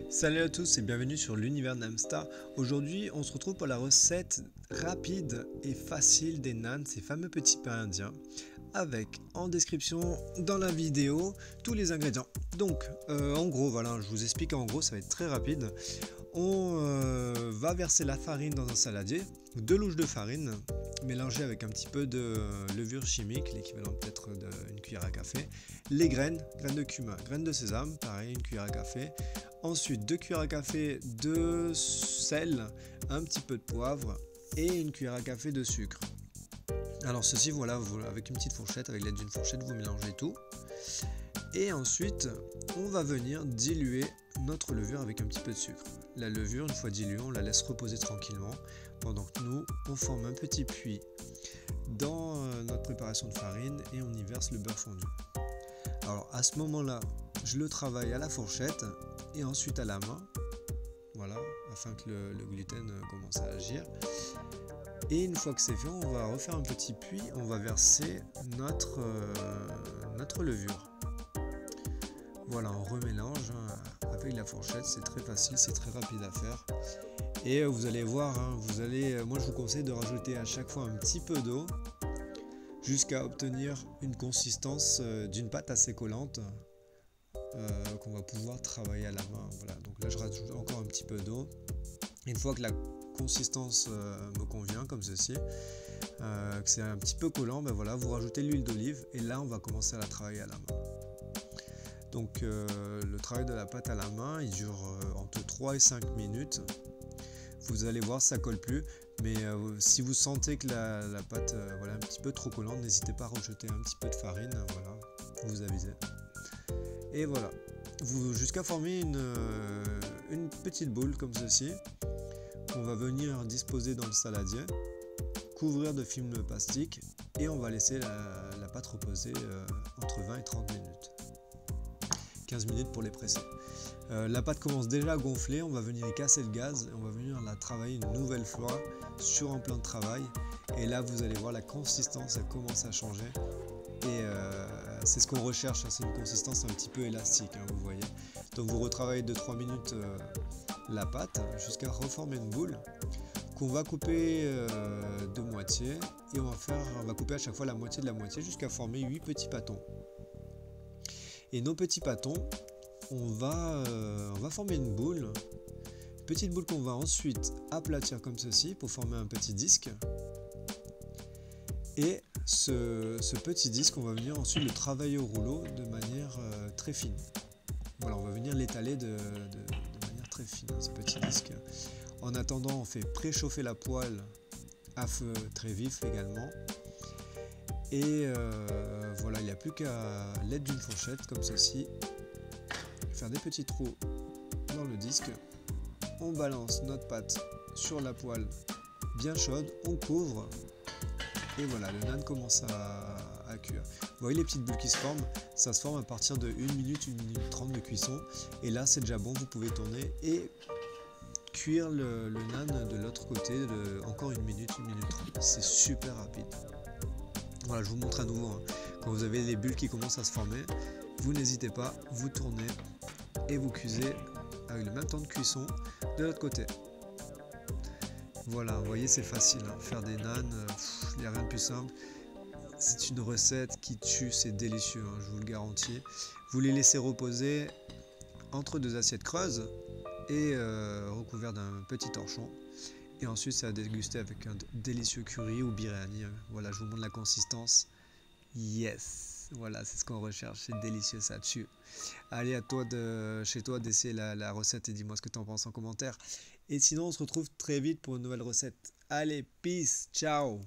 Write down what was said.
Salut à tous et bienvenue sur l'univers Namstar. Aujourd'hui, on se retrouve pour la recette rapide et facile des naan, ces fameux petits pains indiens, avec en description dans la vidéo tous les ingrédients. Donc, en gros, voilà, je vous explique en gros, ça va être très rapide. On va verser la farine dans un saladier, 2 louches de farine, mélangées avec un petit peu de levure chimique, l'équivalent peut-être d'une cuillère à café, les graines de cumin, graines de sésame, pareil, une cuillère à café. Ensuite, 2 cuillères à café de sel, un petit peu de poivre et une cuillère à café de sucre. Alors ceci, voilà, avec une petite fourchette, avec l'aide d'une fourchette, vous mélangez tout. Et ensuite, on va venir diluer notre levure avec un petit peu de sucre. La levure, une fois diluée, on la laisse reposer tranquillement pendant que nous, on forme un petit puits dans notre préparation de farine et on y verse le beurre fondu. Alors à ce moment-là, je le travaille à la fourchette et ensuite à la main, voilà, afin que le gluten commence à agir. Et une fois que c'est fait, on va refaire un petit puits, on va verser notre levure. Voilà, on remélange avec la fourchette, c'est très facile, c'est très rapide à faire. Et vous allez voir, moi je vous conseille de rajouter à chaque fois un petit peu d'eau jusqu'à obtenir une consistance d'une pâte assez collante qu'on va pouvoir travailler à la main. Voilà, donc là je rajoute encore un petit peu d'eau. Une fois que la consistance me convient comme ceci, que c'est un petit peu collant, ben voilà, vous rajoutez l'huile d'olive et là on va commencer à la travailler à la main. Donc le travail de la pâte à la main il dure entre 3 et 5 minutes. Vous allez voir, ça colle plus, mais si vous sentez que la pâte voilà, un petit peu trop collante, n'hésitez pas à rajouter un petit peu de farine, voilà, vous avisez. Et voilà, jusqu'à former une petite boule comme ceci, qu'on va venir disposer dans le saladier, couvrir de film plastique et on va laisser la pâte reposer entre 20 et 30 minutes. 15 minutes pour les presser. La pâte commence déjà à gonfler, on va venir y casser le gaz et on va venir la travailler une nouvelle fois sur un plan de travail et là vous allez voir la consistance elle commence à changer et c'est ce qu'on recherche, c'est une consistance un petit peu élastique, vous voyez. Donc vous retravaillez 2-3 minutes la pâte jusqu'à reformer une boule qu'on va couper de moitié et on va couper à chaque fois la moitié de la moitié jusqu'à former 8 petits pâtons. Et nos petits pâtons, on va former une boule, petite boule qu'on va ensuite aplatir comme ceci pour former un petit disque. Et ce petit disque, on va venir ensuite le travailler au rouleau de manière très fine. Voilà, on va venir l'étaler de manière très fine, ce petit disque. En attendant, on fait préchauffer la poêle à feu très vif également. Et voilà, il n'y a plus qu'à l'aide d'une fourchette comme ceci, faire des petits trous dans le disque. On balance notre pâte sur la poêle bien chaude, on couvre et voilà, le naan commence à cuire. Vous voyez les petites bulles qui se forment, ça se forme à partir de 1 minute, 1 minute 30 de cuisson et là c'est déjà bon, vous pouvez tourner et cuire le naan de l'autre côté de encore 1 minute, 1 minute 30. C'est super rapide. Voilà, je vous montre à nouveau, quand vous avez les bulles qui commencent à se former, vous n'hésitez pas, vous tournez et vous cuisez avec le même temps de cuisson de l'autre côté. Voilà, vous voyez c'est facile, faire des naans, il n'y a rien de plus simple. C'est une recette qui tue, c'est délicieux, je vous le garantis. Vous les laissez reposer entre 2 assiettes creuses et recouvert d'un petit torchon. Et ensuite c'est à déguster avec un délicieux curry ou biryani. Voilà, je vous montre la consistance. Yes, voilà, c'est ce qu'on recherche, c'est délicieux, ça tue. Allez, à toi chez toi d'essayer la recette et dis-moi ce que tu en penses en commentaire. Et sinon, on se retrouve très vite pour une nouvelle recette. Allez, peace, ciao!